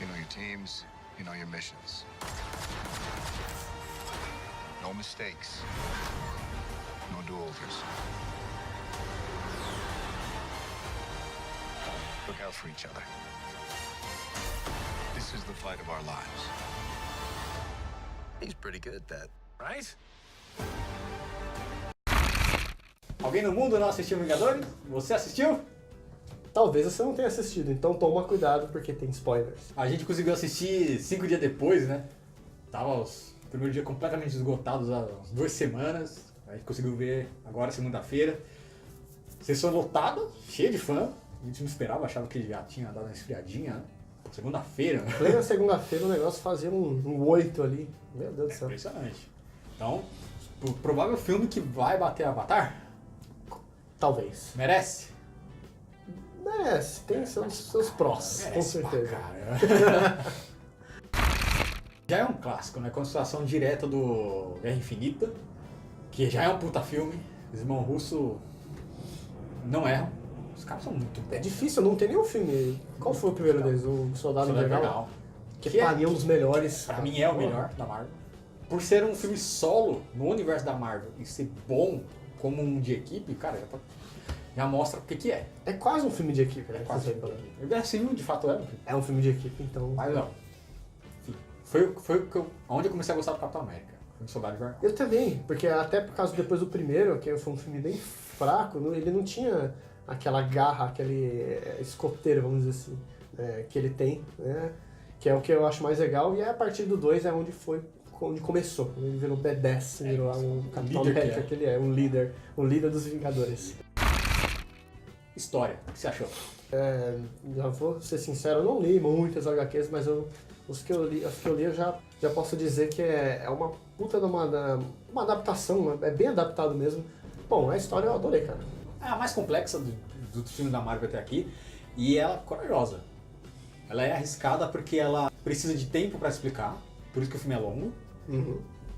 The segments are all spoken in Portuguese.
You know your teams, you know your missions. No mistakes. No do-overs. Look out for each other. This is the fight of our lives. He's pretty good at that, right? Alguém no mundo não assistiu Vingadores? Você assistiu? Talvez você não tenha assistido, então toma cuidado porque tem spoilers. A gente conseguiu assistir 5 dias depois, né? Tava os primeiros dias completamente esgotados há umas 2 semanas. A gente conseguiu ver agora, segunda-feira. Sessão lotada, cheia de fã. A gente não esperava, achava que já tinha dado uma esfriadinha, né? Segunda-feira. Plena segunda-feira o negócio fazia um 8 ali. Meu Deus do céu. Impressionante. Então, o provável filme que vai bater Avatar? Talvez. Merece? Merece, tem seus prós, com Merece pra certeza. caramba. Já é um clássico, né? Continuação direta do Guerra Infinita, que já é um puta filme. Os irmãos russos não erram. Os caras são muito bons. É difícil, não tem nenhum filme. Qual foi o primeiro deles? O Soldado Invernal? Que pra mim é um dos melhores. Pra mim é o melhor da Marvel. Por ser um filme solo no universo da Marvel e ser bom como um de equipe, cara, já mostra o que é. É quase um filme de equipe, né? É quase um filme de equipe. Guerra Civil, de fato, é um filme. É um filme de equipe, então. Mas não. Enfim, foi onde eu comecei a gostar do Capitão América. Foi no Soldado Invernal. Eu também, porque até por causa depois do primeiro, que foi um filme bem fraco, ele não tinha aquela garra, aquele escoteiro, vamos dizer assim, que ele tem, né? Que é o que eu acho mais legal, e a partir do 2 é onde começou. Ele virou B10, virou lá um Capitão América que ele é, um líder dos Vingadores. História, o que você achou? Já vou ser sincero, eu não li muitas HQs, mas as que eu li eu já posso dizer que é uma puta de uma adaptação, é bem adaptado mesmo. Bom, a história eu adorei, cara. É a mais complexa do filme da Marvel até aqui, e ela é corajosa. Ela é arriscada porque ela precisa de tempo pra explicar, por isso que o filme é longo,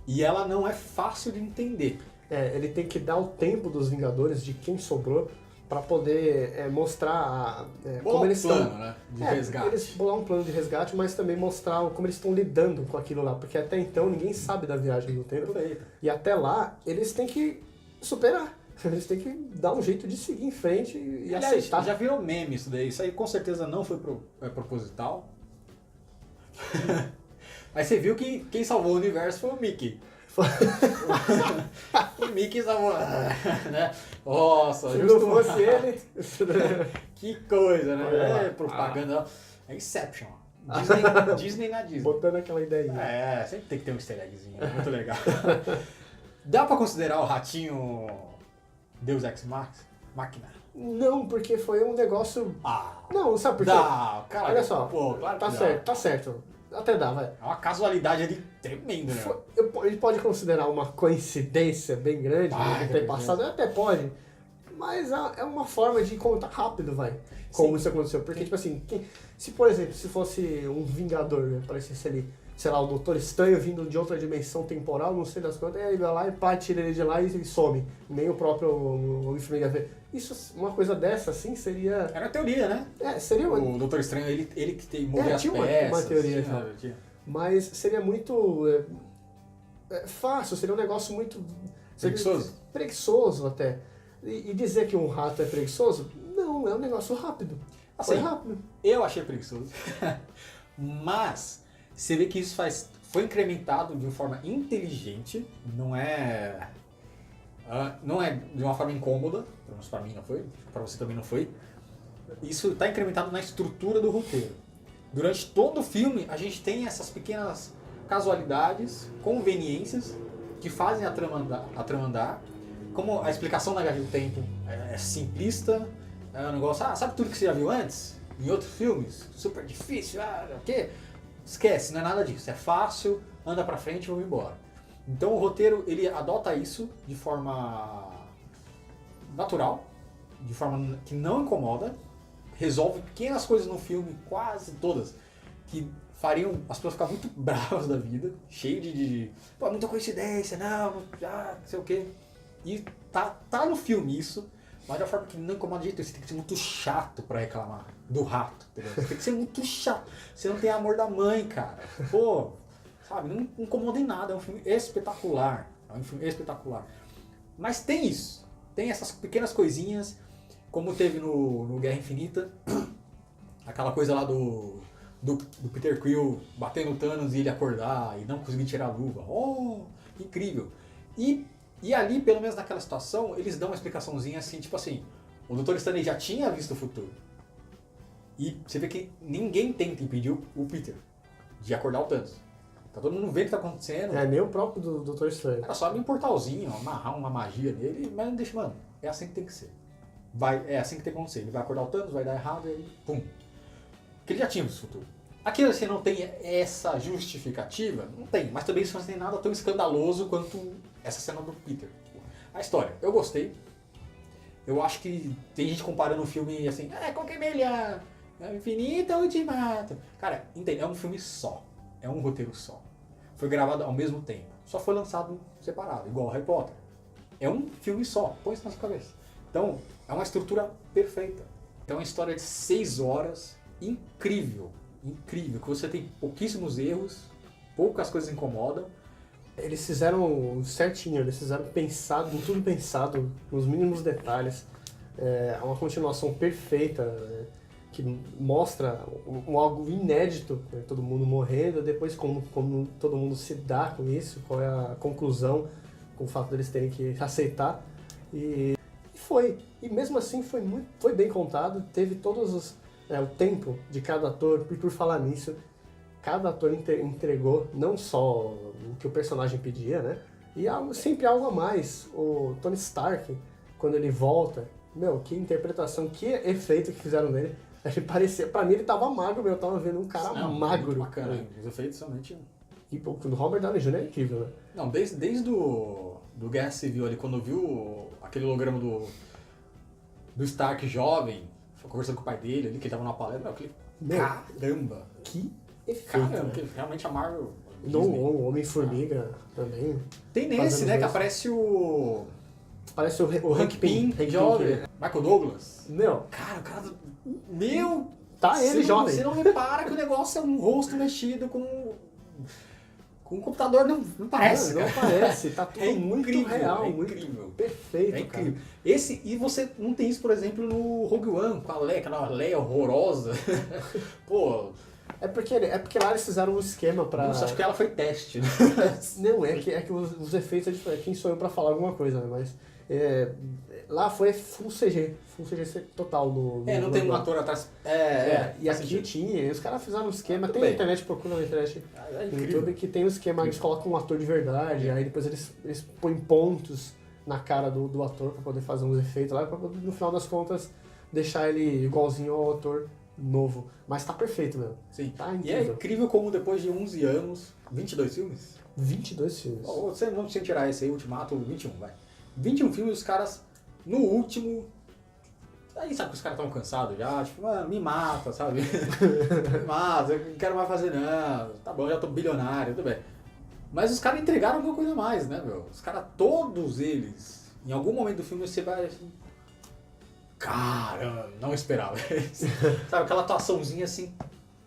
e ela não é fácil de entender. Ele tem que dar o tempo dos Vingadores, de quem sobrou, pra poder mostrar como eles estão. Né, de resgate. Eles bolar um plano de resgate, mas também mostrar como eles estão lidando com aquilo lá, porque até então ninguém sabe da viagem do tempo. Perfeito. E até lá, eles têm que superar. Eles têm que dar um jeito de seguir em frente e Aliás, aceitar. já virou meme isso daí. Isso aí com certeza não foi proposital. Mas você viu que quem salvou o universo foi o Mickey. O Mickey salvou, né? Nossa, Se justo não fosse ele... Que coisa, né? Propaganda. É Inception. Disney na Disney. Botando aquela ideia. Sempre tem que ter um easter eggzinho. Muito legal. Dá pra considerar o ratinho Deus Ex Machina? Não, porque foi um negócio... Ah, Não, sabe por quê? dá, cara. Olha só, Pô, claro que tá dá. certo, tá certo. Até dá, vai. É uma casualidade ali tremenda, né? Ele pode considerar uma coincidência bem grande de ter passado, até pode. Mas é uma forma de contar rápido, vai. Como isso aconteceu. Porque, tipo assim, se por exemplo, se fosse um Vingador, né, parecesse ali, sei lá, o Doutor Estranho vindo de outra dimensão temporal, não sei das quantas, aí ele vai lá e pá, tira ele de lá e some. Nem o próprio Homem-Formiga. Isso, uma coisa dessa, assim, seria... Era a teoria, né? Seria uma... O Doutor Estranho, ele que move as tinha peças. uma teoria, tinha. Mas seria muito fácil, seria um negócio muito... Preguiçoso? Preguiçoso até. E dizer que um rato é preguiçoso? Não, é um negócio rápido. Assim, Foi rápido. Eu achei preguiçoso. Mas você vê que isso foi incrementado de uma forma inteligente, não é de uma forma incômoda, pelo menos pra mim não foi, pra você também não foi. Isso está incrementado na estrutura do roteiro. Durante todo o filme a gente tem essas pequenas casualidades, conveniências que fazem a trama andar. Como a explicação da viagem do tempo é simplista, é um negócio, sabe tudo que você já viu antes? Em outros filmes? Super difícil, o quê? Esquece, não é nada disso, é fácil, anda pra frente e vamos embora. Então o roteiro, ele adota isso de forma natural, de forma que não incomoda, resolve pequenas coisas no filme, quase todas, que fariam as pessoas ficar muito bravas da vida, cheio de muita coincidência, não sei o quê. E tá no filme isso, Mas de uma forma que não incomoda de jeito nenhum. Você tem que ser muito chato pra reclamar do rato, entendeu? Você tem que ser muito chato. Você não tem amor da mãe, cara. Pô, sabe, não incomoda em nada. É um filme espetacular. É um filme espetacular. Mas tem isso. Tem essas pequenas coisinhas, como teve no Guerra Infinita. Aquela coisa lá do Peter Quill bater no Thanos e ele acordar e não conseguir tirar a luva. Oh, incrível. E ali, pelo menos naquela situação, eles dão uma explicaçãozinha assim, tipo assim, o Dr. Stanley já tinha visto o futuro. E você vê que ninguém tenta impedir o Peter de acordar o Thanos. Tá todo mundo vendo o que tá acontecendo. É, nem o próprio do Dr. Strange. Era só abrir um portalzinho, amarrar uma magia nele, mas não deixa, mano, é assim que tem que ser. É assim que tem que acontecer. Ele vai acordar o Thanos, vai dar errado e aí, pum. Porque ele já tinha visto o futuro. Aqui você não tem essa justificativa? Não tem, mas também isso não tem nada tão escandaloso quanto essa cena do Peter. A história, eu gostei. Eu acho que tem gente comparando o filme assim, qual que é melhor? É Infinita ou Ultimato? Cara, entende, é um filme só. É um roteiro só. Foi gravado ao mesmo tempo. Só foi lançado separado, igual Harry Potter. É um filme só, põe isso na sua cabeça. Então, é uma estrutura perfeita. Então, é uma história de 6 horas, incrível. Incrível, que você tem pouquíssimos erros, poucas coisas incomodam. Eles fizeram certinho, eles fizeram pensado, em tudo pensado, nos mínimos detalhes. É uma continuação perfeita, que mostra algo inédito, né? Todo mundo morrendo, depois como todo mundo se dá com isso, qual é a conclusão, com o fato deles terem que aceitar. E foi. E mesmo assim foi bem contado, teve todos os... o tempo de cada ator, e por falar nisso, cada ator entregou não só o que o personagem pedia, né? E sempre algo a mais. O Tony Stark, quando ele volta, que interpretação, que efeito que fizeram nele. Ele parecia, pra mim ele tava magro, eu tava vendo um cara magro. Muito bacana, os efeitos realmente... E o do Robert Downey Jr. é incrível, né? Não, desde do Guerra Civil ali, quando viu aquele holograma do Stark jovem, conversando com o pai dele ali, que ele tava numa palestra, caramba! Que efeito! Caramba, né? que realmente a Marvel... O Homem-Formiga também. Tem nesse, né, que aparece o... Parece o Hank Pym, jovem. Michael Douglas. Cara, o cara... Tá ele jovem. Você não repara que o negócio é um rosto mexido com um computador, não parece, Não parece, tá tudo muito incrível, real, muito incrível. Perfeito, É incrível. E você não tem isso, por exemplo, no Rogue One, com a Leia, aquela Leia horrorosa. Pô... É porque lá eles fizeram um esquema pra... Nossa, acho que ela foi teste, né? Não, é que os efeitos é diferente. Quem sou eu pra falar alguma coisa, né? Mas lá foi full CG total no não tem um ator atrás. E aqui tinha, os caras fizeram um esquema, tem na bem. internet, procura na internet no YouTube, que tem um esquema, eles colocam um ator de verdade, aí depois eles põem pontos na cara do ator pra poder fazer uns efeitos lá, pra poder, no final das contas, deixar ele igualzinho ao ator novo. Mas tá perfeito, meu. Sim. Tá E é incrível. incrível como depois de 11 anos, 22 filmes? 22 filmes. Você não precisa tirar esse aí, Ultimato, 21, vai. 21 filmes, os caras, no último... Aí sabe que os caras estão cansados já, tipo, mano, me mata, sabe? Me mata, eu não quero mais fazer não. Tá bom, já tô bilionário, tudo bem. Mas os caras entregaram alguma coisa a mais, né, meu? Os caras, todos eles, em algum momento do filme você vai... Cara, não esperava isso. Sabe, aquela atuaçãozinha assim,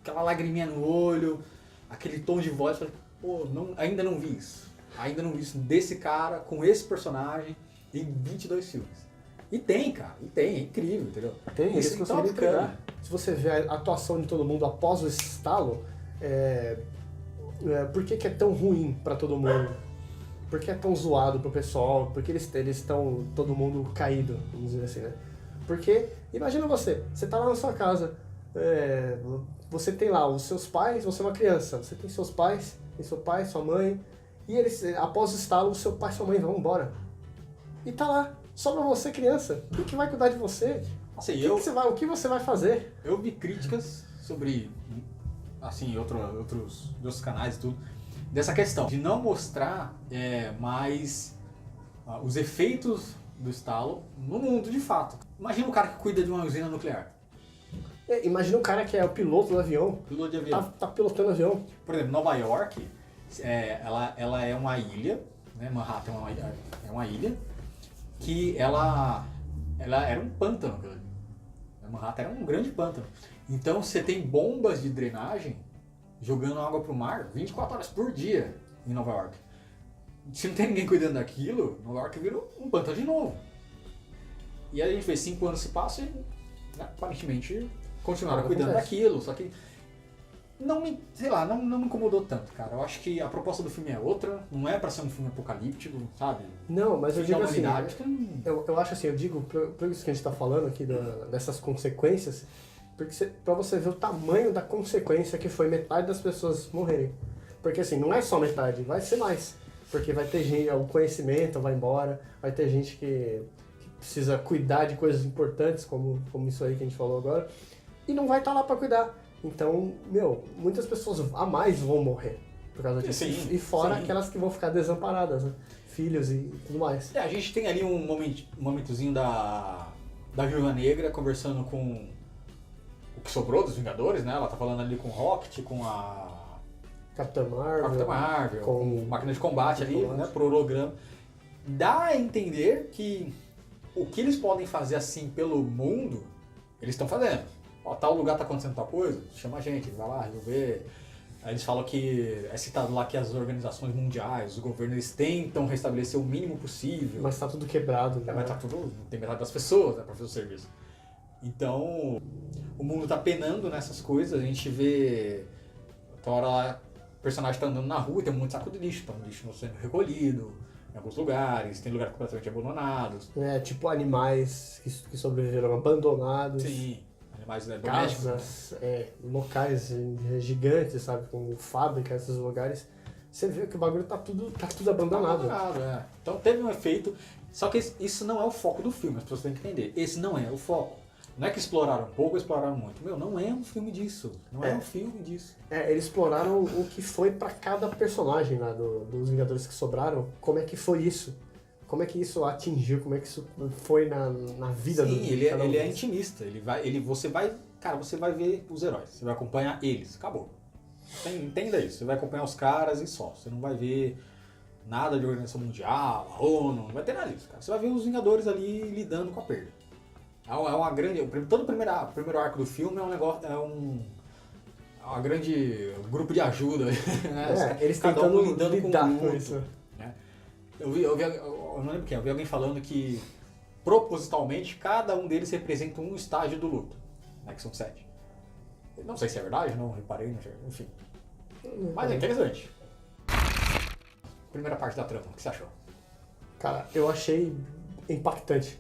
aquela lagriminha no olho, aquele tom de voz, falei, pô, ainda não vi isso. Ainda não vi isso desse cara, com esse personagem, em 22 filmes. E tem, cara, é incrível, entendeu? Tem, eles Isso então conseguiram é bacana. entregar. Se você vê a atuação de todo mundo após o estalo, por que é tão ruim pra todo mundo? Por que é tão zoado pro pessoal? Por que eles estão todo mundo caído, vamos dizer assim, né? Porque, imagina você tá lá na sua casa, você tem lá os seus pais, você é uma criança, você tem seus pais, tem seu pai, sua mãe, e eles, após o estalo, seu pai e sua mãe vão embora. E tá lá, só pra você, criança. Quem que vai cuidar de você? Assim, O que você vai fazer? Eu vi críticas sobre, assim, outros canais e tudo, dessa questão de não mostrar mais os efeitos do estalo no mundo de fato. Imagina o cara que cuida de uma usina nuclear. Imagina o cara que é o piloto do avião. Piloto de avião. Tá pilotando o avião. Por exemplo, Nova York, ela é uma ilha, né? Manhattan é uma ilha, que ela ela era um pântano, aquilo ali. Manhattan era um grande pântano. Então você tem bombas de drenagem jogando água pro mar 24 horas por dia em Nova York. Se não tem ninguém cuidando daquilo, Nova York virou um pântano de novo. E aí a gente vê 5 anos se passam e, né, aparentemente, continuaram cuidando daquilo. Só que não me, sei lá, não me incomodou tanto, cara. Eu acho que a proposta do filme é outra, não é pra ser um filme apocalíptico, sabe? Não, mas eu digo assim, eu acho assim, eu digo, por isso que a gente tá falando aqui dessas consequências, porque pra você ver o tamanho da consequência que foi metade das pessoas morrerem. Porque assim, não é só metade, vai ser mais. Porque vai ter gente, o conhecimento vai embora, vai ter gente que precisa cuidar de coisas importantes, como isso aí que a gente falou agora, e não vai estar lá pra cuidar. Então, muitas pessoas a mais vão morrer por causa disso. Sim, e fora sim. aquelas que vão ficar desamparadas, né? Filhos e tudo mais. A gente tem ali um momentozinho da Viúva Negra conversando com o que sobrou dos Vingadores, né? Ela tá falando ali com o Rocket, com a Capitã Marvel, com máquina de combate ali, né? Por holograma. Dá a entender que o que eles podem fazer assim pelo mundo, eles estão fazendo. Ó, tal lugar tá acontecendo tal coisa, chama a gente, vai lá resolver. Aí eles falam que é citado lá que as organizações mundiais, os governos, eles tentam restabelecer o mínimo possível. Mas tá tudo quebrado. Né? Mas tá tudo, não tem metade das pessoas, né, pra fazer o serviço. Então, o mundo tá penando nessas coisas, a gente vê, toda hora lá, o personagem tá andando na rua e tem muito saco de lixo, tá um lixo sendo recolhido em alguns lugares, tem lugares completamente abandonados. Tipo animais que sobreviveram abandonados. Sim. Animais, né, domésticos. Casas, locais gigantes, sabe? Como fábricas, esses lugares. Você vê que o bagulho tá tudo abandonado. É. Então teve um efeito. Só que isso não é o foco do filme, as pessoas têm que entender. Esse não é o foco. Não é que exploraram pouco ou exploraram muito. Não é um filme disso. Não é um filme disso. Eles exploraram o que foi pra cada personagem lá dos Vingadores que sobraram. Como é que foi isso? Como é que isso atingiu? Como é que isso foi na vida do Sim, ele é intimista. Você vai ver os heróis. Você vai acompanhar eles. Acabou. Entenda isso. Você vai acompanhar os caras e só. Você não vai ver nada de organização mundial, a ONU, não vai ter nada disso, cara. Você vai ver os Vingadores ali lidando com a perda. É uma grande... Todo o primeiro arco do filme é um negócio... É uma grande grupo de ajuda. Né? Eles tentando lidando com isso. Né? Eu não lembro quem, eu vi alguém falando que propositalmente cada um deles representa um estágio do luto, né, que são 7. Não sei se é verdade, não reparei, não sei, enfim. Mas é interessante. Primeira parte da trama, o que você achou? Cara, eu achei impactante,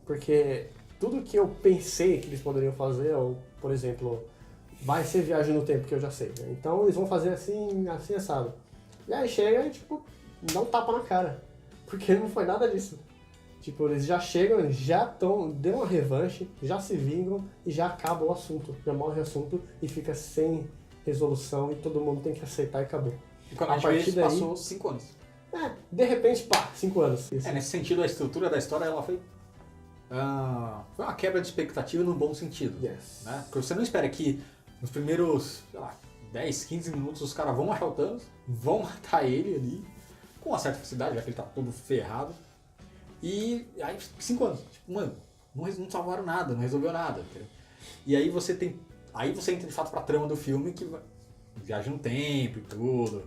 porque tudo que eu pensei que eles poderiam fazer, ou, por exemplo, vai ser viagem no tempo, que eu já sei, né? Então eles vão fazer assim, assado. E aí chega e, tipo, dá um tapa na cara. Porque não foi nada disso. Tipo, eles já chegam, deu uma revanche, já se vingam e já acaba o assunto. Já morre o assunto e fica sem resolução e todo mundo tem que aceitar e acabou. E quando a gente vê, passou 5 anos. De repente, 5 anos. Isso. Nesse sentido, a estrutura da história, ela foi uma quebra de expectativa num bom sentido. Yes. Né? Porque você não espera que nos primeiros, 10, 15 minutos os caras vão achar o Thanos, vão matar ele ali, com uma certa facilidade, já que ele tá todo ferrado. E aí, 5 anos, tipo, mano, não salvaram nada, não resolveu nada. Entendeu? E aí você entra de fato pra trama do filme, que viaja no tempo e tudo.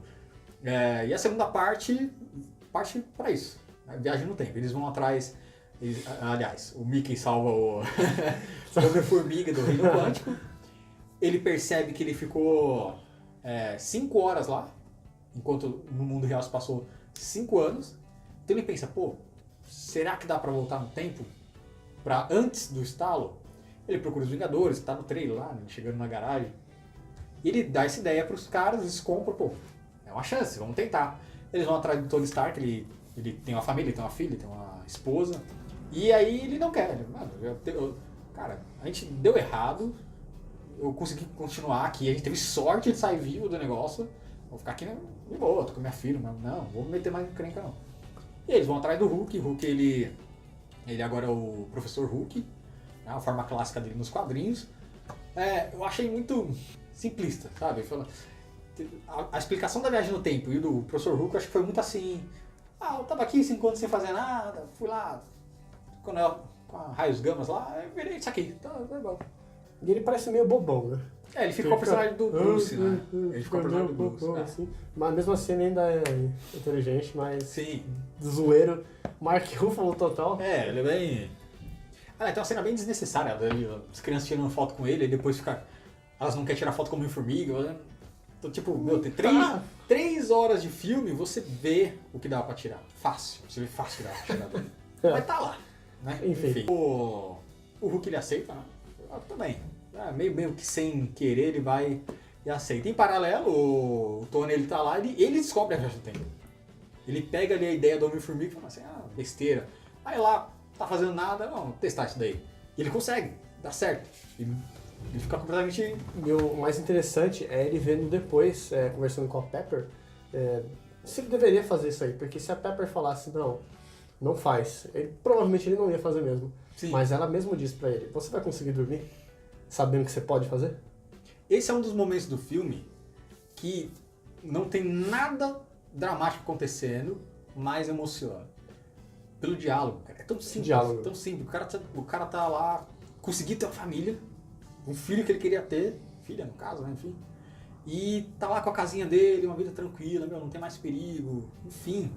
E a segunda parte pra isso, né? Viagem no tempo. Eles vão atrás, aliás, o Mickey salva o Homem-Formiga do Reino Quântico. Ele percebe que ele ficou 5 horas lá, enquanto no mundo real se passou 5 anos. Então ele pensa, será que dá pra voltar no tempo? Pra antes do estalo? Ele procura os Vingadores, tá no trailer lá, né, chegando na garagem. E ele dá essa ideia pros caras, eles compram, é uma chance, vamos tentar. Eles vão atrás do Tony Stark, ele tem uma família, ele tem uma filha, tem uma esposa. E aí ele não quer. Cara, a gente deu errado, eu consegui continuar aqui, a gente teve sorte de sair vivo do negócio. Vou ficar aqui de boa, tô com minha filha, mas não vou me meter mais em encrenca não. E eles vão atrás do Hulk. Hulk, ele agora é o Professor Hulk, né, a forma clássica dele nos quadrinhos. Eu achei muito simplista, sabe? A explicação da viagem no tempo e do Professor Hulk, eu acho que foi muito assim... eu tava aqui 5 anos sem fazer nada, fui lá... Quando com a raios gamas lá, eu virei isso aqui, tá bom. E ele parece meio bobão, né? Ele ficou o personagem do Bruce, né? Ele ficou o personagem do Bruce, né? assim. Mas mesmo assim ele ainda é inteligente, mas Sim. zoeiro. Mark Ruffalo total. Ele é bem... tem uma cena bem desnecessária dele, as crianças tirando foto com ele e depois ficar... Elas não querem tirar foto como Homem-Formiga, né? Então, tipo, tem 3 horas de filme, você vê o que dá pra tirar. Fácil. Você vê fácil o que dá pra tirar dele. Mas tá lá, né? Enfim. O Hulk ele aceita, né? Também. Meio que sem querer ele vai e aceita. Em paralelo, o Tony ele tá lá e ele descobre a viagem do tempo. Ele pega ali a ideia do Homem-Formiga e fala assim, besteira. Aí lá, tá fazendo nada, vamos testar isso daí. E ele consegue, dá certo. Ele fica completamente... E o mais interessante é ele vendo depois, conversando com a Pepper, se ele deveria fazer isso aí. Porque se a Pepper falasse, não faz, provavelmente ele não ia fazer mesmo. Sim. Mas ela mesmo disse pra ele, você vai conseguir dormir sabendo que você pode fazer? Esse é um dos momentos do filme que não tem nada dramático acontecendo, mas emociona. Pelo diálogo, cara. É tão simples, Diálogo. tão simples. O cara tá lá, conseguiu ter uma família, um filho que ele queria ter, filha no caso, né, enfim. E tá lá com a casinha dele, uma vida tranquila, não tem mais perigo, enfim.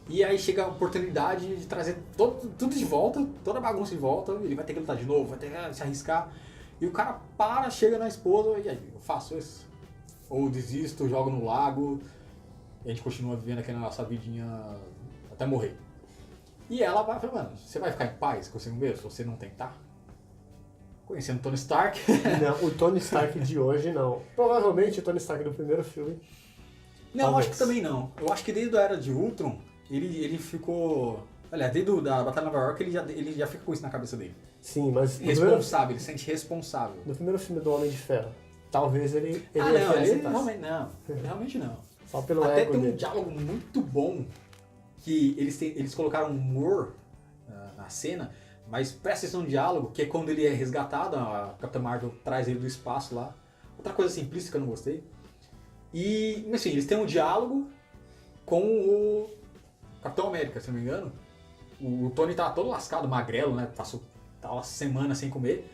E aí chega a oportunidade de trazer tudo de volta, toda a bagunça de volta, ele vai ter que lutar de novo, vai ter que se arriscar. E o cara chega na esposa, e aí, eu faço isso? Ou desisto, jogo no lago, e a gente continua vivendo aqui na nossa vidinha até morrer. E ela vai falar, mano, você vai ficar em paz consigo mesmo se você não tentar? Conhecendo Tony Stark. Não, o Tony Stark de hoje não. Provavelmente o Tony Stark do primeiro filme. Não, Talvez. acho que também não. Eu acho que desde a Era de Ultron, ele ficou... Aliás, desde a Batalha de Nova York, ele já fica com isso na cabeça dele. Sim, mas Responsável, ele se sente responsável. no primeiro filme do Homem de Ferro, talvez ele Não, aceitasse. ele realmente não. Só pelo Até ego tem um dele. diálogo muito bom que eles colocaram humor na cena, mas presta atenção no diálogo, que é quando ele é resgatado, a Capitã Marvel traz ele do espaço lá. Outra coisa simplista que eu não gostei. E, assim, eles têm um diálogo com o Capitão América, se não me engano. O Tony tá todo lascado, magrelo, né? Tá uma semana sem comer.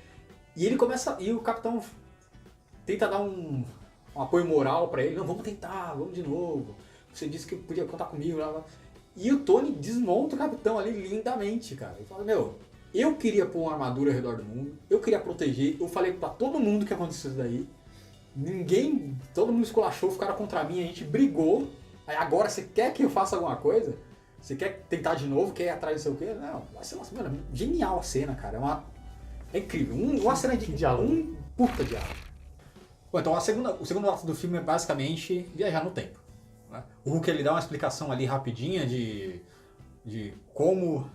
E ele começa. E o Capitão tenta dar um apoio moral pra ele. Não, vamos tentar, vamos de novo. Você disse que podia contar comigo. Blá, blá. E o Tony desmonta o Capitão ali lindamente, cara. Ele fala, eu queria pôr uma armadura ao redor do mundo. Eu queria proteger. Eu falei pra todo mundo que aconteceu isso daí. Todo mundo esculachou, ficaram contra mim. A gente brigou. Aí agora você quer que eu faça alguma coisa? Você quer tentar de novo? Quer ir atrás de sei o quê? Não, vai ser genial a cena, cara. É incrível. Uma cena de diálogo. Um puta diálogo. Bom, então o segundo ato do filme é basicamente viajar no tempo. Né? O Hulk ele dá uma explicação ali rapidinha de como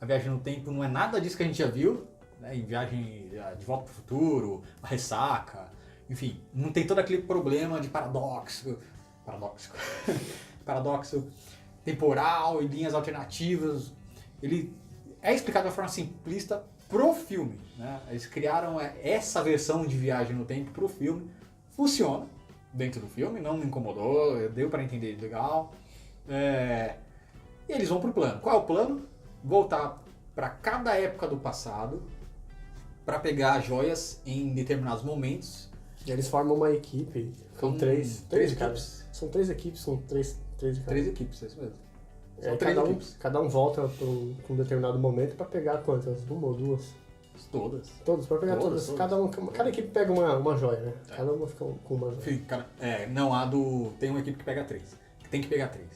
a viagem no tempo não é nada disso que a gente já viu, né? Em Viagem de Volta para o Futuro, a Ressaca, enfim, não tem todo aquele problema de paradoxo temporal e linhas alternativas. Ele é explicado de uma forma simplista pro filme, né? Eles criaram essa versão de viagem no tempo pro filme. Funciona dentro do filme, não me incomodou, deu para entender legal. E eles vão pro plano. Qual é o plano? Voltar para cada época do passado para pegar joias em determinados momentos. E eles formam uma equipe com três equipes. São 3 equipes com três de cada. 3 equipes, é isso mesmo. São 3 cada, equipes. cada um volta para um determinado momento para pegar quantas? Uma ou duas? Todas. Todos, para pegar todas. Cada equipe pega uma joia, né? É. Cada uma fica com uma joia. Enfim, cara, tem uma equipe que pega 3. Que tem que pegar 3.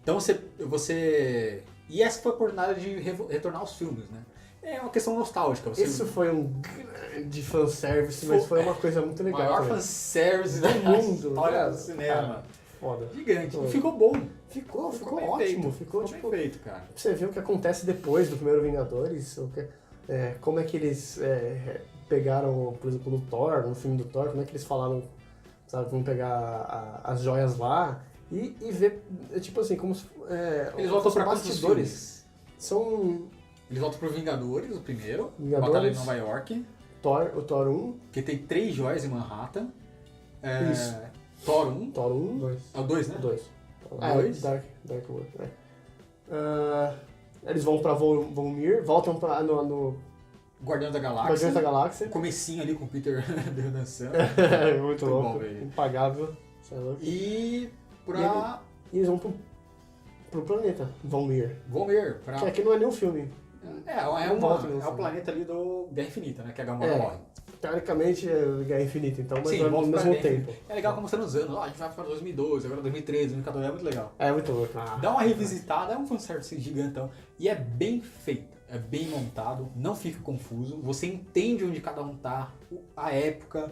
Então você... E essa foi a oportunidade de retornar aos filmes, né? É uma questão nostálgica. Isso foi um grande fanservice, mas foi uma coisa muito O legal. maior também. fanservice Do da mundo, história cara. do cinema. Cara, foda. Gigante. Foi. E ficou bom. Ficou bem ótimo. feito. Ficou bem tipo. feito, cara. Você vê o que acontece depois do primeiro Vingadores, como é que eles pegaram, por exemplo, no Thor, no filme do Thor, como é que eles falaram, sabe, vão pegar as joias lá e ver, tipo assim, como se, Eles voltam pra bastidores. São Eles voltam pro Vingadores, o primeiro. Vingadores. Batalha de Nova York. o Thor 1, Que tem 3 joias em Manhattan. Isso. Thor 1. Thor 1, 2. É o 2, né? 2. Dois. Dark World, eles vão pra Volmir, voltam Guardiões da Galáxia. Guardiões da Galáxia. O comecinho ali com o Peter dançando. Muito bom, louco. velho. Impagável. Você é louco. E pra E eles vão pro planeta, Vormir. Vormir. Pra... Que aqui não é nenhum filme. É volta mesmo. o planeta ali do Guerra Infinita, né? Que a Gamora morre. Teoricamente é Guerra Infinita, então, mas Sim, não é volta ao pra mesmo Guerra tempo. É legal como mostrando os anos. Ó, a gente vai pra 2012, agora 2013, 2014, é muito legal. É muito louco. Dá uma revisitada, é um fanservice gigantão. E é bem feito, é bem montado, não fica confuso. Você entende onde cada um tá, a época.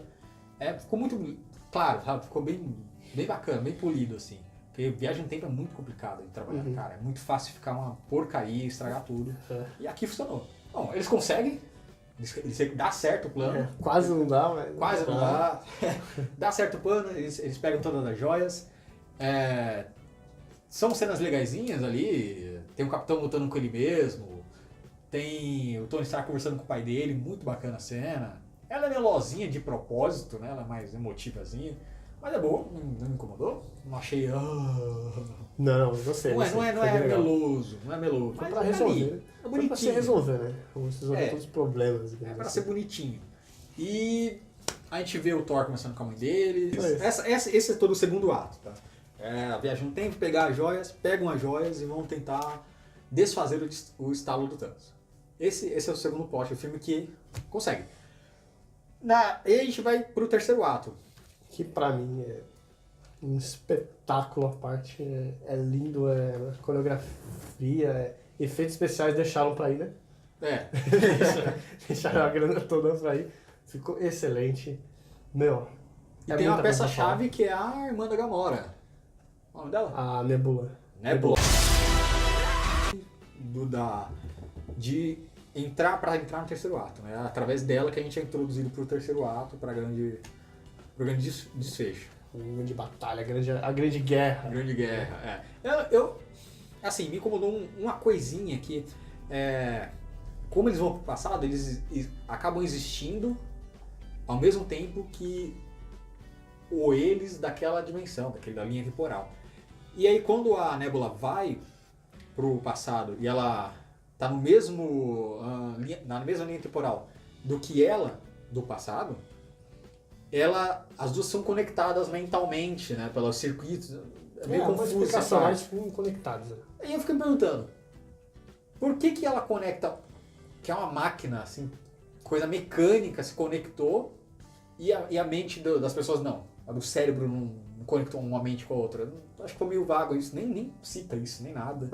Ficou muito claro, sabe? Ficou bem bacana, bem polido, assim. Porque viagem no tempo é muito complicado de trabalhar, cara. É muito fácil ficar uma porcaria, estragar tudo. E aqui funcionou. Bom, eles conseguem, dá certo o plano. Quase não dá, mas... Quase não dá. Dá certo o plano, eles pegam todas as joias. São cenas legaisinhas ali. Tem o Capitão lutando com ele mesmo. Tem o Tony Stark conversando com o pai dele. Muito bacana a cena. Ela é melosinha de propósito, né? Ela é mais emotivazinha. Mas é boa, não me incomodou. Não achei... Não, gostei. Não é meloso, não é meloso. Foi Mas pra é resolver. ali, é Foi pra se bonitinho. resolver, né? Vamos resolver todos os problemas. É pra ser bonitinho. E a gente vê o Thor conversando com a mãe dele. Esse é todo o segundo ato, tá? A viagem no tempo, pegar as joias, pegam as joias e vão tentar desfazer o estalo do Thanos. Esse é o segundo plot do filme que consegue. E a gente vai pro terceiro ato. Que pra mim é um espetáculo à parte. É lindo, é coreografia, efeitos especiais deixaram pra ir, né? Deixaram a grana toda pra ir. Ficou excelente. Meu. E tem uma peça-chave que é a irmã da Gamora. Qual é o nome dela? A Nebula. Nebula. De entrar no terceiro ato, né? Através dela que a gente é introduzido pro terceiro ato, pro grande desfecho. Uma grande batalha, a grande guerra. Grande guerra, assim, me incomodou uma coisinha que, como eles vão pro passado, eles acabam existindo ao mesmo tempo que eles daquela dimensão, da linha temporal. E aí quando a Nebula vai pro passado e ela tá no mesmo, na mesma linha temporal do que ela do passado, as duas são conectadas mentalmente, né, pelos circuitos. É meio confuso essa parte. Mais conectados. Né? Aí eu fiquei me perguntando, por que ela conecta, que é uma máquina, assim, coisa mecânica, se conectou e a mente das pessoas não? A do cérebro não conectou uma mente com a outra. Acho que foi meio vago isso, nem cita isso, nem nada.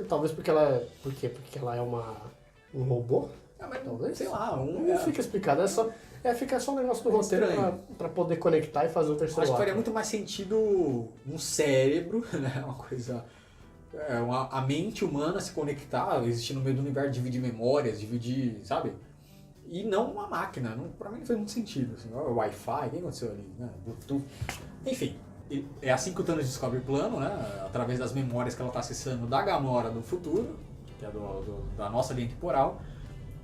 Talvez porque ela... Por quê? Porque ela é um robô? Mas, talvez? sei lá. Não fica explicado, fica só um negócio do roteiro pra poder conectar e fazer o terceiro acho que ato. faria muito mais sentido um cérebro, né? Uma coisa... a mente humana se conectar, existir no meio do universo, dividir memórias, sabe? E não uma máquina. Pra mim não fez muito sentido. Assim, Wi-Fi, o que aconteceu ali? Né? Bluetooth. Enfim, é assim que o Thanos descobre o plano, né? Através das memórias que ela está acessando da Gamora do futuro, que é da nossa linha temporal.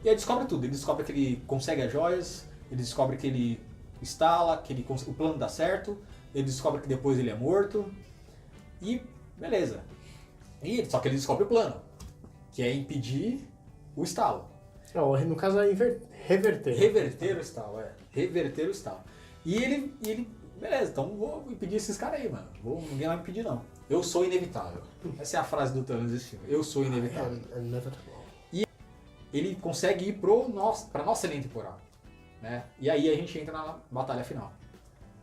E aí descobre tudo. Ele descobre que ele consegue as joias, ele descobre que ele instala, que o plano dá certo, ele descobre que depois ele é morto. E beleza. Só que ele descobre o plano, que é impedir o estalo. No caso é reverter. Reverter o estalo, Reverter o estalo. E ele beleza, então vou impedir esses caras aí, mano. Ninguém vai me impedir, não. Eu sou inevitável. Essa é a frase do Thanos desse filme. Eu sou inevitável. E ele consegue ir pra nossa linha temporal, né? E aí a gente entra na batalha final.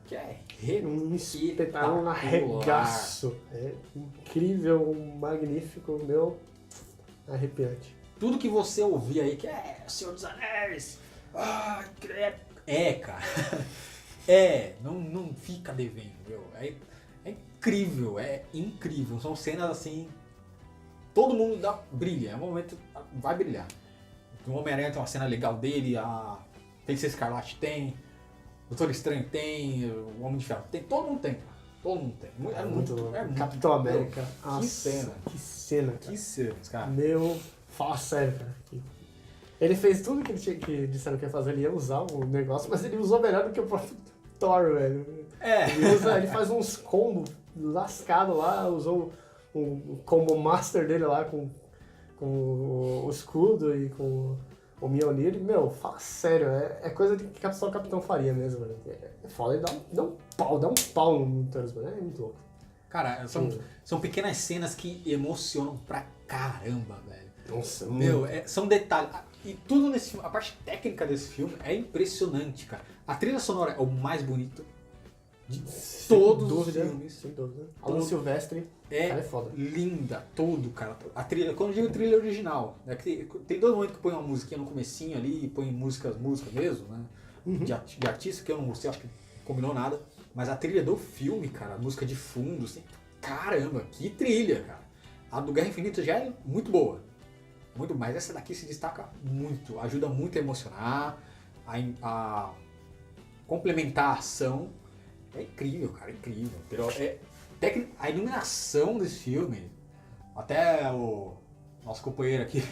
Que é um espetáculo, um arregaço. É incrível, magnífico, meu, arrepiante. Tudo que você ouvir aí que é Senhor dos Anéis. Cara. Não fica devendo, meu. É incrível. São cenas assim. Todo mundo brilha. É um momento. Vai brilhar. O Homem-Aranha tem uma cena legal dele, a Feiticeira Escarlate tem, o Doutor Estranho tem, o Homem de Ferro tem. Todo mundo tem. É muito. Capitão América. Que cena. Que cena, cara. Que cena, cara. Meu. Fala sério, cara. Ele fez tudo que disseram que ia fazer, ele ia usar o negócio, mas ele usou melhor do que o próprio Thor, velho. Ele faz uns combos lascados lá, usou o combo master dele lá com o escudo e com O Mjolnir, meu, fala sério, é coisa que só o Capitão faria mesmo, velho. É foda, ele dá um pau no Thanos, mano. É muito louco. Cara, são pequenas cenas que emocionam pra caramba, velho. Nossa, Meu, são detalhes. E tudo nesse filme, a parte técnica desse filme é impressionante, cara. A trilha sonora é o mais bonito de todos os filmes. Sem dúvida. Alan Silvestre, cara, é foda. Linda, todo, cara. A trilha, quando eu digo trilha original, né, que tem todo momento que põe uma musiquinha no comecinho ali, põe música mesmo, né? De artista, que eu não gostei, acho que combinou nada. Mas a trilha do filme, cara, a música de fundo, assim, caramba, que trilha, cara. A do Guerra Infinita já é muito boa. Muito, mas essa daqui se destaca muito, ajuda muito a emocionar, a complementar a ação. É incrível, cara, é incrível. A iluminação desse filme, até o nosso companheiro aqui,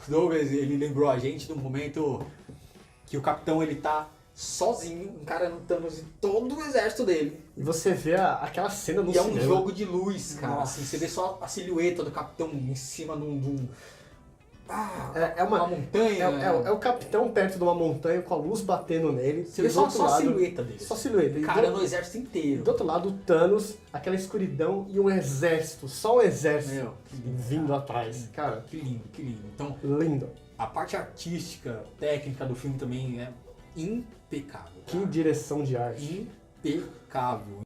o Douglas, ele lembrou a gente do momento que o capitão ele tá sozinho, encarando o Thanos e todo o exército dele. E você vê aquela cena no E é cinema. um jogo de luz, cara. Nossa. Assim, você vê só a silhueta do capitão em cima de um uma montanha. É o capitão perto de uma montanha com a luz batendo nele. Você vê só a silhueta dele. Só a silhueta. E Cara, no exército inteiro. do outro lado, o Thanos, aquela escuridão e um exército. Só um exército Meu, que lindo, vindo cara. atrás. Cara, Que lindo, que lindo. Então, lindo. a parte artística, técnica do filme também é impecável. Que cara. direção de arte. Impecável.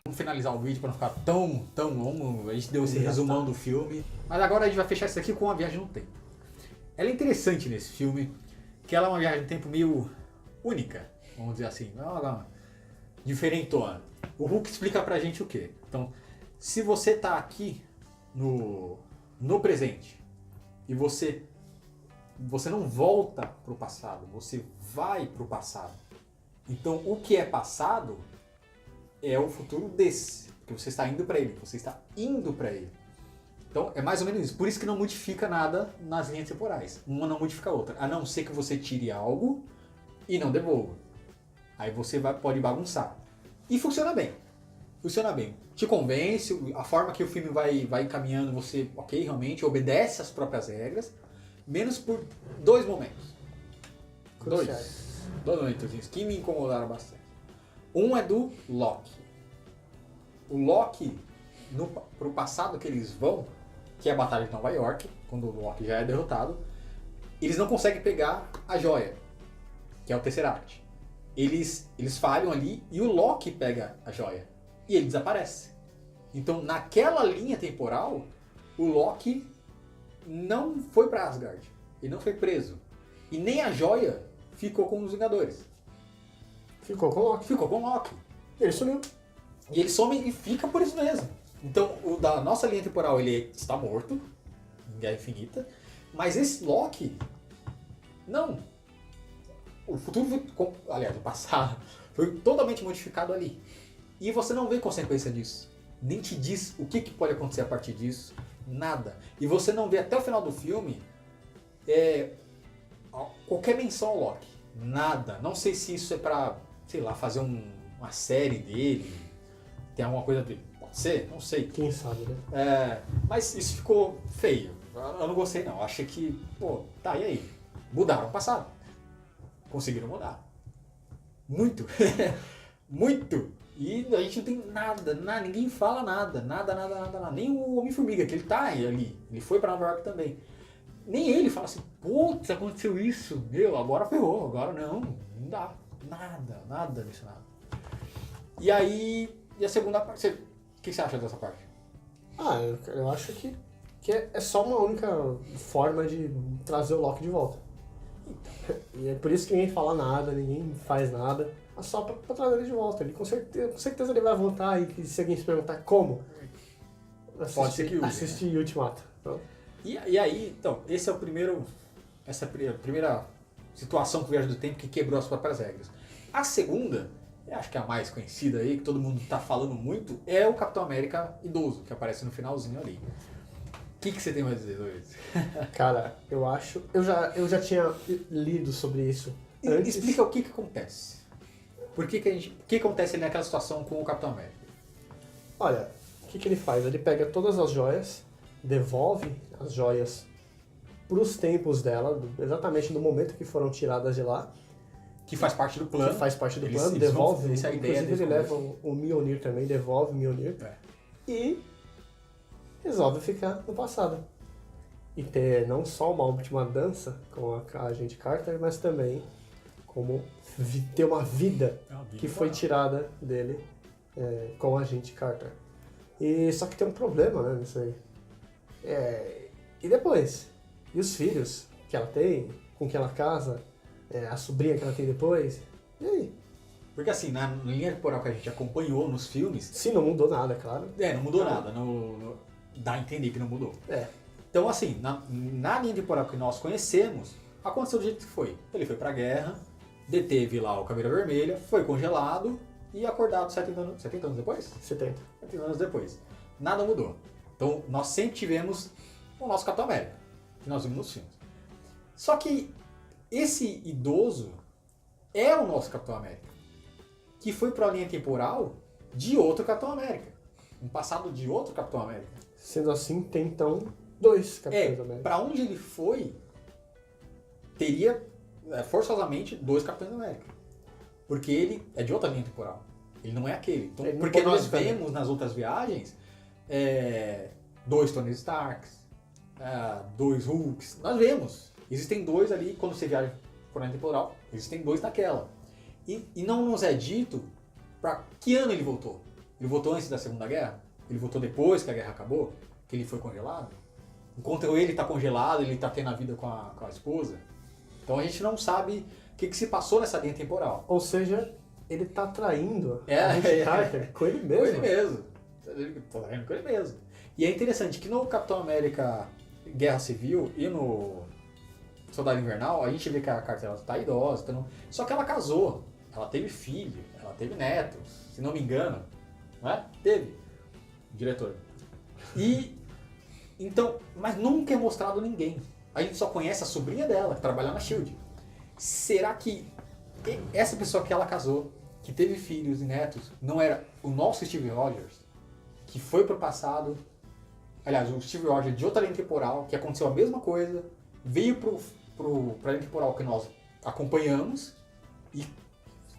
Vamos finalizar o vídeo para não ficar tão longo. A gente deu esse Já resumão tá. do filme. Mas agora a gente vai fechar isso aqui com a viagem no tempo. Ela é interessante nesse filme, que ela é uma viagem no tempo meio única, vamos dizer assim. Diferentona. O Hulk explica pra gente o quê? Então, se você tá aqui no presente e você não volta pro passado, você vai pro passado. Então, o que é passado é o futuro desse, porque você está indo para ele, você está indo para ele. Então, é mais ou menos isso. Por isso que não modifica nada nas linhas temporais. Uma não modifica a outra, a não ser que você tire algo e não devolva. Aí você pode bagunçar. E funciona bem. Funciona bem. Te convence, a forma que o filme vai caminhando, você, ok, realmente obedece às próprias regras, menos por dois momentos. Dois momentos que me incomodaram bastante. Um é do Loki. O Loki, pro passado que eles vão, que é a Batalha de Nova York, quando o Loki já é derrotado, eles não conseguem pegar a joia, que é o Tesseract. Eles falham ali e o Loki pega a joia. E ele desaparece. Então, naquela linha temporal, o Loki não foi para Asgard. Ele não foi preso. E nem a joia ficou com os Vingadores. Ficou com o Loki. Ficou com o Loki. Ele sumiu. E ele some e fica por isso mesmo. Então, o da nossa linha temporal, ele está morto, em Guerra Infinita. Mas esse Loki, não. O futuro foi, aliás, o passado, foi totalmente modificado ali. E você não vê consequência disso. Nem te diz o que pode acontecer a partir disso. Nada. E você não vê até o final do filme qualquer menção ao Loki. Nada. Não sei se isso é pra, sei lá, fazer uma série dele. Tem alguma coisa dele. Pode ser? Não sei. Quem sabe, né? Mas isso ficou feio. Eu não gostei não. Achei que, tá, e aí? Mudaram o passado. Conseguiram mudar. Muito. Muito. E a gente não tem nada, ninguém fala nada. Nada. Nem o Homem-Formiga, que ele tá ali. Ele foi pra Nova York também. Nem ele fala assim, putz, aconteceu isso. Meu, agora ferrou. Agora não dá. Nada disso, nada. E aí, e a segunda parte? O que você acha dessa parte? Eu acho que é só uma única forma de trazer o Loki de volta. E é por isso que ninguém fala nada, ninguém faz nada. É só pra trazer ele de volta. Ele, com certeza ele vai voltar e se alguém se perguntar como, Pode ser que use, assiste Ultimato. Então, E aí, então, essa é a primeira situação com o Viagem do Tempo que quebrou as próprias regras. A segunda, eu acho que é a mais conhecida aí, que todo mundo tá falando muito, é o Capitão América idoso, que aparece no finalzinho ali. O que você tem mais a dizer, Luiz? cara, eu acho... Eu já tinha lido sobre isso antes. Explica o que acontece. O que acontece ali naquela situação com o Capitão América? Olha, o que ele faz? Ele pega todas as joias, devolve as joias pros tempos dela, exatamente no momento que foram tiradas de lá, Que faz parte do plano. que faz parte do Eles- plano, eles vão devolve, fazer essa ideia inclusive desde ele o leva começo. o Mjolnir também, devolve o Mjolnir, É. e resolve ficar no passado. E ter não só uma última dança com a agente Carter, mas também como ter uma vida que foi tirada dele com a agente Carter. E só que tem um problema, né, nisso aí. E depois? E os filhos que ela tem, com quem ela casa, a sobrinha que ela tem depois? E aí? Porque assim, na linha temporal que a gente acompanhou nos filmes, Se não mudou nada, claro. não mudou nada. Dá a entender que não mudou. É. Então assim, na linha temporal que nós conhecemos, aconteceu do jeito que foi. Ele foi pra guerra, deteve lá o Caveira Vermelha, foi congelado e acordado 70 anos depois? 70. 70 anos depois. Nada mudou. Então nós sempre tivemos o nosso Capitão América, que nós vimos nos filmes. Só que esse idoso é o nosso Capitão América, que foi para a linha temporal de outro Capitão América. Um passado de outro Capitão América. Sendo assim, tem então 2 Capitães América. Para onde ele foi, teria forçosamente 2 Capitães América. Porque ele é de outra linha temporal. Ele não é aquele. Então, Ele não porque poderia nós ficar, né? vemos nas outras viagens 2 Tony Starks, 2 Hulks. Nós vemos. Existem 2 ali, quando você viaja por linha temporal, existem 2 naquela. E não nos é dito para que ano ele voltou. Ele voltou antes da Segunda Guerra? Ele voltou depois que a guerra acabou? Que ele foi congelado? Enquanto ele está congelado, ele está tendo a vida com a esposa? Então a gente não sabe o que se passou nessa linha temporal. Ou seja, ele tá traindo É, a agente é. Carter com ele mesmo. Com ele mesmo. Tô vendo com ele mesmo. E é interessante que no Capitão América Guerra Civil e no Soldado Invernal, a gente vê que a Carter ela tá idosa, só que ela casou, ela teve filho, ela teve netos, se não me engano, não é? Teve. Diretor. E então, mas nunca é mostrado ninguém. A gente só conhece a sobrinha dela, que trabalha na SHIELD. Será que essa pessoa que ela casou, que teve filhos e netos, não era o nosso Steve Rogers, que foi pro passado? Aliás, o Steve Rogers de outra linha temporal, que aconteceu a mesma coisa, veio pra linha temporal que nós acompanhamos e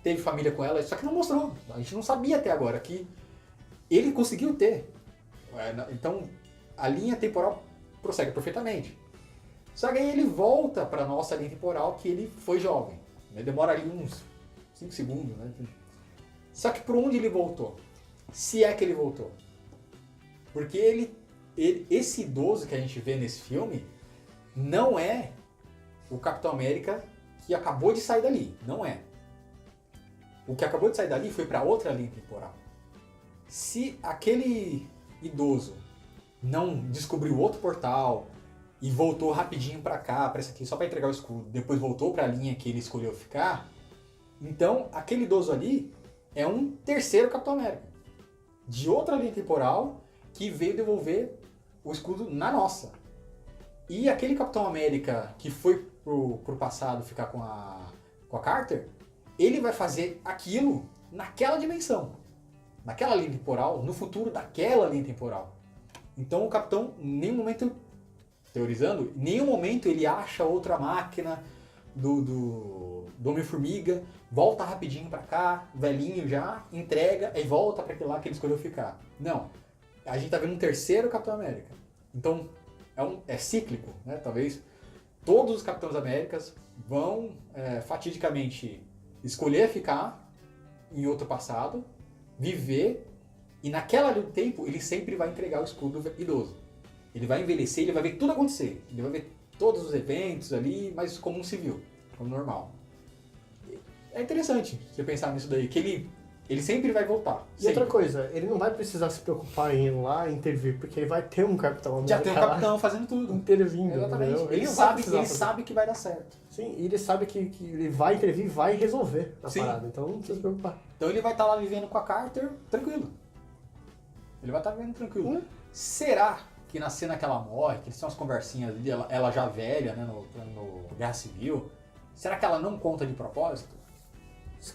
teve família com ela, só que não mostrou. A gente não sabia até agora que ele conseguiu ter. Então, a linha temporal prossegue perfeitamente. Só que aí ele volta pra nossa linha temporal que ele foi jovem. Demora ali uns 5 segundos, né? Só que por onde ele voltou? Se é que ele voltou. Porque esse idoso que a gente vê nesse filme não é o Capitão América que acabou de sair dali. Não é. O que acabou de sair dali foi para outra linha temporal. Se aquele idoso não descobriu outro portal e voltou rapidinho para cá, para esse aqui, só para entregar o escudo, depois voltou para a linha que ele escolheu ficar, então aquele idoso ali é um terceiro Capitão América. De outra linha temporal que veio devolver o escudo na nossa. E aquele Capitão América que foi pro passado ficar com a Carter, ele vai fazer aquilo naquela dimensão. Naquela linha temporal, no futuro daquela linha temporal. Então o Capitão, em nenhum momento, teorizando, em nenhum momento ele acha outra máquina do Homem-Formiga, volta rapidinho pra cá, velhinho já, entrega e volta pra aquele lá que ele escolheu ficar. Não. A gente tá vendo um terceiro Capitão América. Então, é cíclico, né? Talvez todos os Capitãos Américas vão fatidicamente escolher ficar em outro passado, viver, e naquela linha do tempo ele sempre vai entregar o escudo idoso. Ele vai envelhecer, ele vai ver tudo acontecer. Ele vai ver todos os eventos ali, mas como um civil, como normal. É interessante você pensar nisso daí, que ele sempre vai voltar. E outra coisa, ele não vai precisar se preocupar em ir lá e intervir, porque ele vai ter um Capitão América Já tem um lá capitão fazendo tudo. intervindo. Exatamente. Entendeu? Ele não vai sabe, precisar ele fazer. sabe que vai dar certo. Sim, e ele sabe que ele vai intervir e vai resolver a Sim. parada, então não precisa se preocupar. Então ele vai estar lá vivendo com a Carter tranquilo. Ele vai estar vivendo tranquilo. Será que na cena que ela morre, que eles têm umas conversinhas ali, ela já velha, né, no Guerra Civil, será que ela não conta de propósito?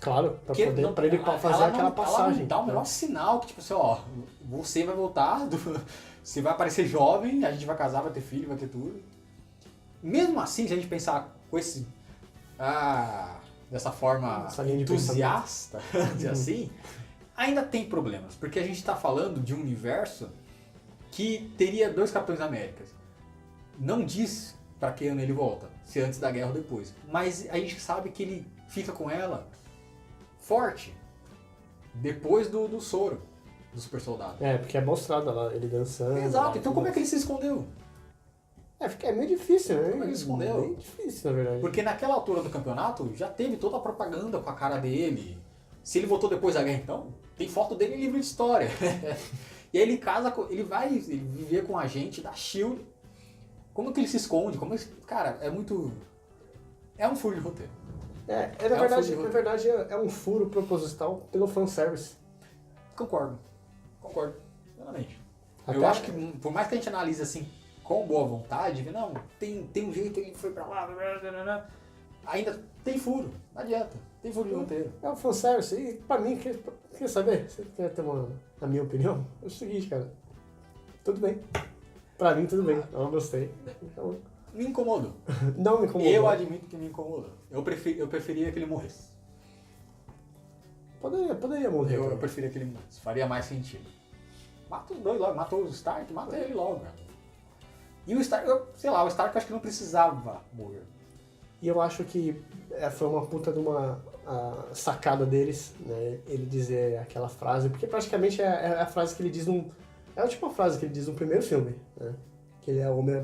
Claro, pra, Porque poder, não- pra ele ela- fazer ela aquela não, passagem. Ela não dá o menor sinal que, tipo assim, ó, você vai voltar, você vai aparecer jovem, a gente vai casar, vai ter filho, vai ter tudo. mesmo assim, se a gente pensar com esse... dessa forma Essa linha de entusiasta, dizer assim, ainda tem problemas. Porque a gente está falando de um universo que teria 2 Capitães Américas. Não diz para que ano ele volta, se antes da guerra ou depois. Mas a gente sabe que ele fica com ela forte depois do soro do super soldado. Porque é mostrado lá, ele dançando. Exato, lá, então como é que ele se escondeu? É meio difícil, né? Como ele escondeu? Bem difícil, na verdade. Porque naquela altura do campeonato já teve toda a propaganda com a cara dele. Se ele voltou depois da guerra, então, tem foto dele em livro de história. E aí ele casa, ele vai viver com um agente da SHIELD. Como que ele se esconde? Cara, é muito... É um furo de roteiro. Na verdade é um furo proposital pelo fanservice. Concordo, plenamente. Até- Eu acho que, por mais que a gente analise assim, com boa vontade, não, tem um jeito, ele foi pra lá, ainda tem furo, não adianta, tem furo de roteiro. É um fanservice. E pra mim, quer saber? Você quer ter a minha opinião? É o seguinte, cara. Tudo bem. Pra mim, tudo bem. Eu não gostei. Então, Me incomodou. não me incomodou. Eu admito que me incomodou. Eu preferia que ele morresse. Poderia morrer. Eu cara. preferia que ele morresse, faria mais sentido. Mata os dois logo, matou o Stark, mata ele logo, cara. E o Stark, o Stark eu acho que não precisava morrer. E eu acho que foi uma puta de uma sacada deles, né? Ele dizer aquela frase, porque praticamente é a frase que ele diz é a última frase que ele diz no primeiro filme, né? Que ele é um homem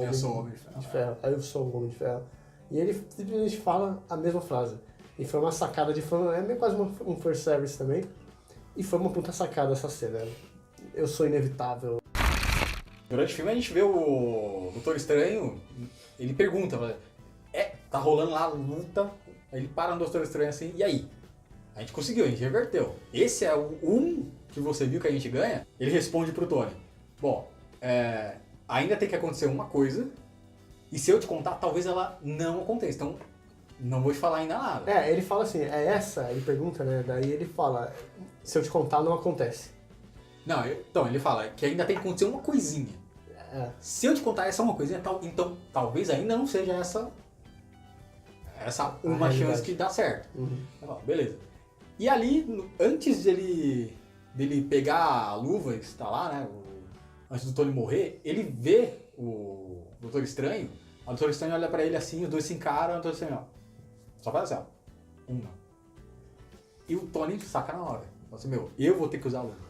Eu sou o Homem de Ferro. Aí eu sou o Homem de Ferro. E ele simplesmente fala a mesma frase. E foi uma sacada de fã, é meio quase um first service também. E foi uma puta sacada essa cena. Eu sou inevitável. Durante o filme a gente vê o Doutor Estranho, ele pergunta, tá rolando lá a luta, aí ele para no Doutor Estranho assim, e aí? A gente conseguiu, a gente reverteu. Esse é o que você viu que a gente ganha? Ele responde pro Tony, bom, ainda tem que acontecer uma coisa, e se eu te contar, talvez ela não aconteça, então não vou te falar ainda nada. Ele fala assim, ele pergunta, né? Daí ele fala, se eu te contar, não acontece. Não, então ele fala que ainda tem que acontecer uma coisinha. Se eu te contar essa uma coisinha, então talvez ainda não seja essa uma chance que dá certo. Uhum. Tá bom, beleza. E ali, antes dele pegar a luva e instalar, né? Antes do Tony morrer, ele vê o Doutor Estranho. O Doutor Estranho olha pra ele assim, os dois se encaram, o Doutor Estranho, ó. Só faz assim, ó. Uma. E o Tony saca na hora. Fala assim, eu vou ter que usar a luva.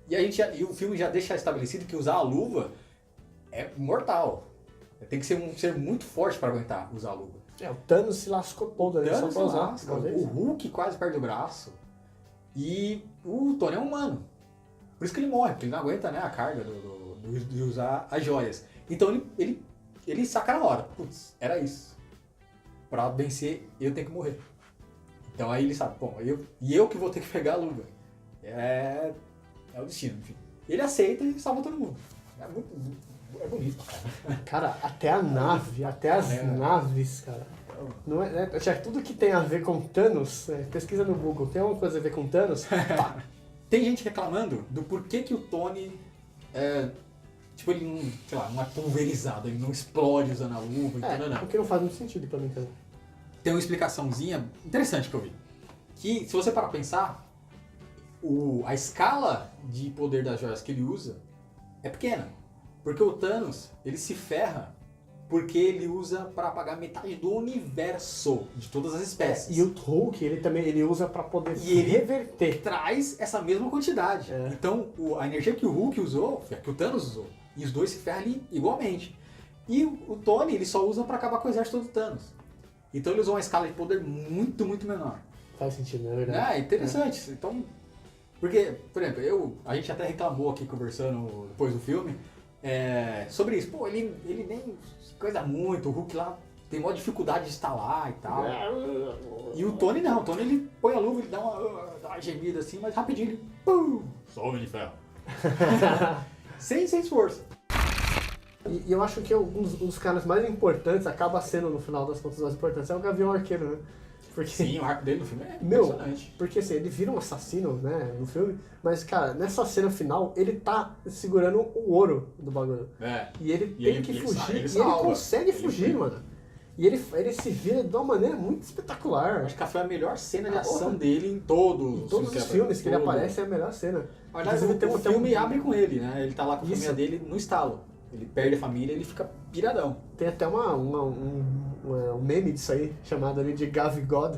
E o filme já deixa estabelecido que usar a luva é mortal. Tem que ser um ser muito forte pra aguentar usar a luva. O Thanos se lascou todo ali só pra usar. O Hulk quase perde o braço. E o Tony é humano. Por isso que ele morre, porque ele não aguenta, né, a carga de usar as joias. Então ele saca na hora. Putz, era isso. Pra vencer, eu tenho que morrer. Então aí ele sabe, bom, eu que vou ter que pegar a luva. É o destino, enfim. Ele aceita e salva todo mundo. É bonito, cara. Cara, até a nave, até as naves, cara. Não já tudo que tem a ver com Thanos, pesquisa no Google, tem alguma coisa a ver com Thanos? Pá. Tem gente reclamando do porquê que o Tony ele não, sei lá, não é pulverizado, ele não explode usando a luva, entendeu? Porque não faz muito sentido pra mim também. Tem uma explicaçãozinha interessante que eu vi. Que, se você parar pra pensar, a escala de poder das joias que ele usa é pequena. Porque o Thanos, ele se ferra porque ele usa pra apagar metade do universo, de todas as espécies. E o Hulk, ele usa pra poder reverter. Traz essa mesma quantidade. Então, a energia que o Hulk usou, que o Thanos usou, e os dois se ferram ali igualmente. E o Tony, ele só usa pra acabar com o exército do Thanos. Então ele usou uma escala de poder muito, muito menor. Faz sentido, não é verdade? É interessante. Então, porque, por exemplo, a gente até reclamou aqui conversando depois do filme sobre isso. Pô, ele nem coisa muito, o Hulk lá tem maior dificuldade de instalar e tal. E o Tony não, o Tony ele põe a luva, ele dá uma gemida assim, mas rapidinho ele pum, só Homem de Ferro. sem esforço. E eu acho que um dos caras mais importantes, acaba sendo no final das contas mais importantes, é o Gavião Arqueiro, né? Porque, Sim, o arco dele no filme é meu, impressionante. porque assim, ele vira um assassino, né, no filme, mas, cara, nessa cena final, ele tá segurando o ouro do bagulho. É. E ele E tem ele- que ele fugir, sa- ele e ele salva. consegue Ele- fugir, mano. E ele se vira de uma maneira muito espetacular. Acho que foi a melhor cena de Ah, ação porra. dele em todos Em todos os filmes que ele aparece é a melhor cena. Na verdade, Inclusive, o filme abre com ele, né? Ele tá lá com a Isso. família dele no estalo. Ele perde a família e ele fica piradão. Tem até um meme disso aí, chamado ali de Gavi God.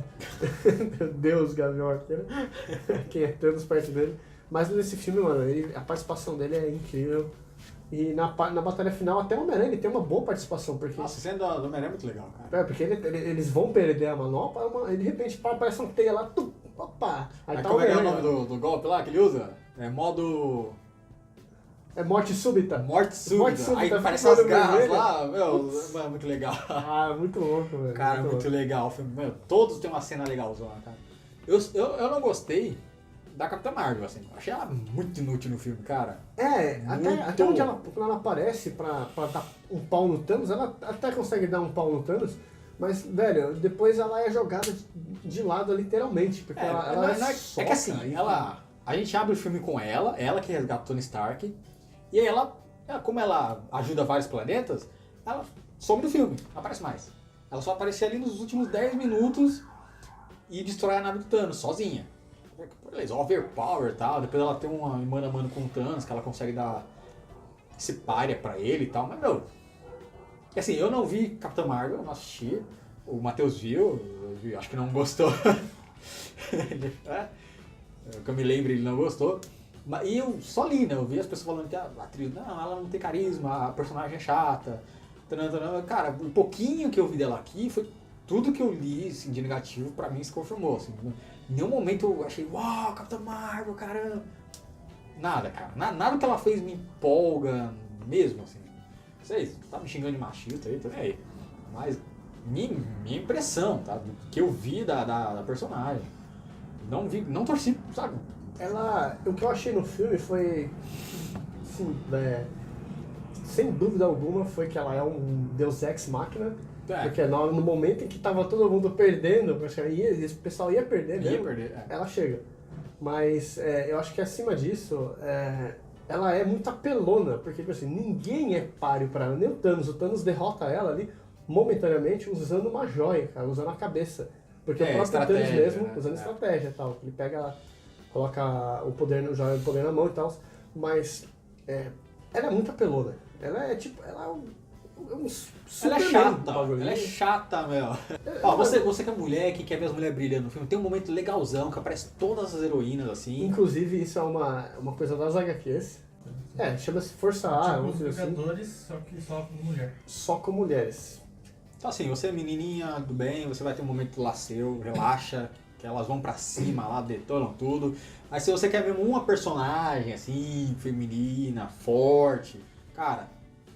Meu Deus, Gavi Arqueiro. Quem é Thanos perto dele. Mas nesse filme, mano, a participação dele é incrível. E na batalha final, até o Homem-Aranha ele tem uma boa participação. Porque, Nossa, a cena do Homem-Aranha é muito legal, cara. porque eles vão perder a manopla, e de repente aparece uma teia lá, opa! Aí Aí tá como é que é o Homem-Aranha. nome do golpe lá que ele usa? É modo É morte súbita. morte súbita. Morte súbita, Aí fica aparece as olho garras vermelho. lá, meu, é muito legal. Ah, muito louco, velho. Cara, muito legal o filme. Meu, todos têm uma cena legalzona, cara. Eu não gostei da Capitã Marvel, assim. Achei ela muito inútil no filme, cara. É, Muito. até onde quando ela aparece pra dar um pau no Thanos, ela até consegue dar um pau no Thanos, mas, velho, depois ela é jogada de lado literalmente, porque ela É que assim, a gente abre o filme com ela que resgata o Tony Stark, e aí como ela ajuda vários planetas, ela some do filme, não aparece mais. Ela só aparecia ali nos últimos 10 minutos e destrói a nave do Thanos, sozinha. Beleza, overpower e tal, depois ela tem uma mano a mano com o Thanos, que ela consegue dar esse párea pra ele e tal, mas meu... Assim, eu não vi Capitã Marvel, não assisti, o Matheus viu, acho que não gostou. Que eu me lembro, ele não gostou. E eu só li, né? Eu vi as pessoas falando que a atriz, não, ela não tem carisma, a personagem é chata. Cara, o pouquinho que eu vi dela aqui foi tudo que eu li assim, de negativo, pra mim se confirmou. Assim. Em nenhum momento eu achei, uau, Capitã Marvel, caramba. Nada, cara. Nada que ela fez me empolga mesmo, assim. Vocês tá me xingando de machista aí, também aí. Mas minha impressão, tá? Do que eu vi da personagem. Não torci, sabe? O que eu achei no filme foi, assim, sem dúvida alguma, foi que ela é um Deus Ex Machina. Porque no momento em que tava todo mundo perdendo, o pessoal ia perder mesmo, ela chega. Mas eu acho que acima disso, ela é muito apelona, porque tipo assim, ninguém é páreo pra ela, nem o Thanos. O Thanos derrota ela ali momentaneamente usando uma joia, cara, usando a cabeça. Porque o próprio Thanos mesmo, usando estratégia e tal. Ele pega, coloca o poder na mão e tal. Mas ela é muito apelona. Ela é tipo, ela é um ela é chata, ela é chata, meu. Ó, você que é mulher, que quer ver as mulheres brilhando no filme, tem um momento legalzão que aparece todas as heroínas assim. Inclusive, isso é uma coisa das HQs. Chama-se Força A, vamos dizer assim. Vingadores, só que só com mulher. Só com mulheres. Então assim, você é menininha do bem, você vai ter um momento lá seu, relaxa, que elas vão pra cima lá, detonam tudo. Mas se você quer mesmo uma personagem assim, feminina, forte, cara,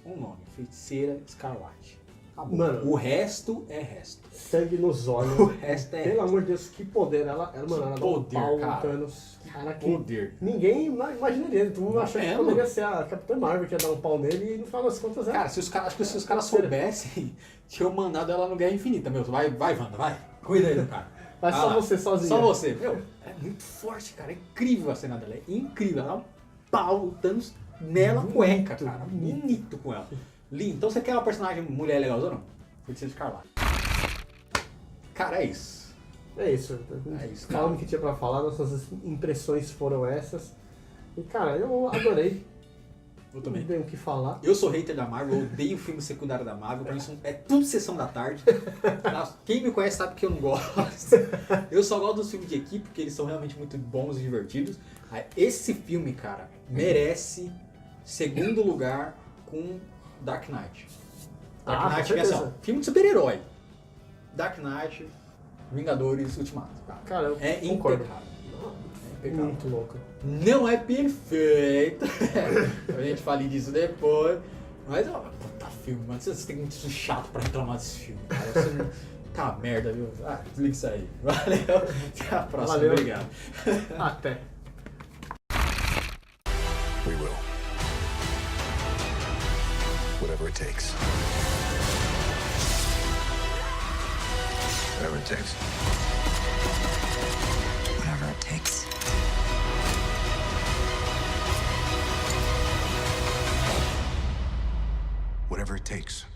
um nome, Feiticeira Escarlate. Acabou. Mano, o resto é resto. Sangue nos olhos. O resto é Pelo amor de Deus, que poder. Ela dá um poder, pau no cara. Thanos. Cara, que poder. ninguém imaginaria. Todo mundo Não achou que mesmo. poderia ser a Capitã Marvel que ia dar um pau nele e no final das contas Cara, acho que se os caras soubessem, tinham mandado ela no Guerra Infinita, meu. Vai, Wanda, vai. Cuida aí do cara. Mas só você sozinho. Só você. Meu, é muito forte, cara. É incrível a cena dela. É incrível. Ela dá um pau, o Thanos nela cueca, cara. Bonito com ela. Lindo. Então você quer uma personagem mulher legalzona? Feiticeira Escarlate. Cara, é isso. É isso. É isso, Calma cara. que tinha pra falar, nossas impressões foram essas. E cara, eu adorei. Eu também. Não tenho o que falar. Eu sou hater da Marvel, eu odeio filme secundário da Marvel, pra mim isso é tudo sessão da tarde. Quem me conhece sabe que eu não gosto. Eu só gosto dos filmes de equipe, porque eles são realmente muito bons e divertidos. Esse filme, cara, merece segundo lugar com Dark Knight. Dark Ah, Knight com é assim, ó, certeza. filme de super-herói. Dark Knight, Vingadores, Ultimato. Cara, eu É concordo. impecável. É impecável. Muito louco. Não é perfeito. A gente fale disso depois. Mas é uma puta filme, mano. Você tem muito chato pra reclamar desse filme, cara. Você não... Tá merda, viu? Desliga isso aí. Valeu. Até a próxima. Valeu. Obrigado. Até. We will. Whatever it takes. Whatever it takes. Whatever it takes. Whatever it takes.